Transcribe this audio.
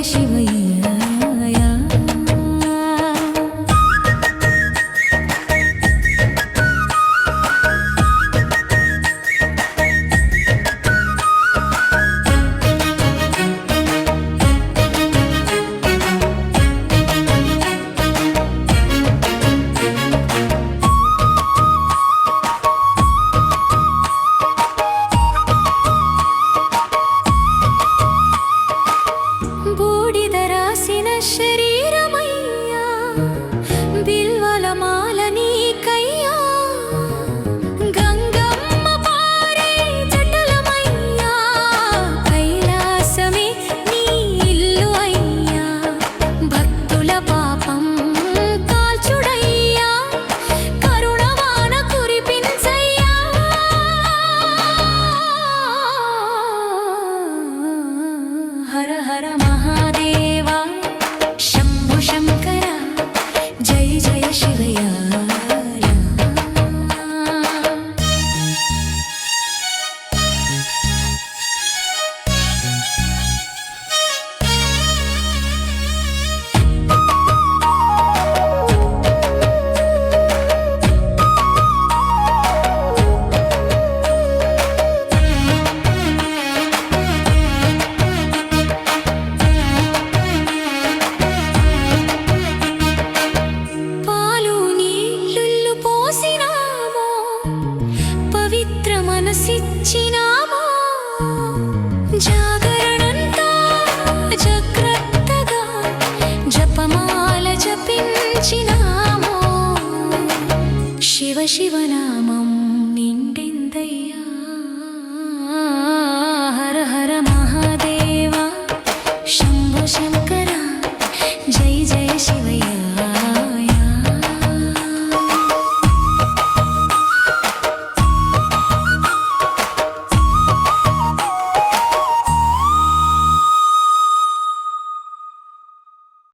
శివయ్య బూడిద రాసిన శరీరమయ్యా బిల్వల మాల నీకయ్యా గంగమ్మ పారే జటలమయ్యా కైలాసమే నీ ఇల్లు అయ్యా భక్తుల పాపం కాల్చుడయ్యా కరుణవాన కురిపించయ్యా హర హర మహాదేవా శంభో శంకర జయ జయ శివయ్య మనసిచ్చినామో జాగరణంతా జాగ్రత్తగా జపమాల జపించినామో శివ శివనామం నిండిందయ్యా హర హర మహాదేవా శంభో శంభో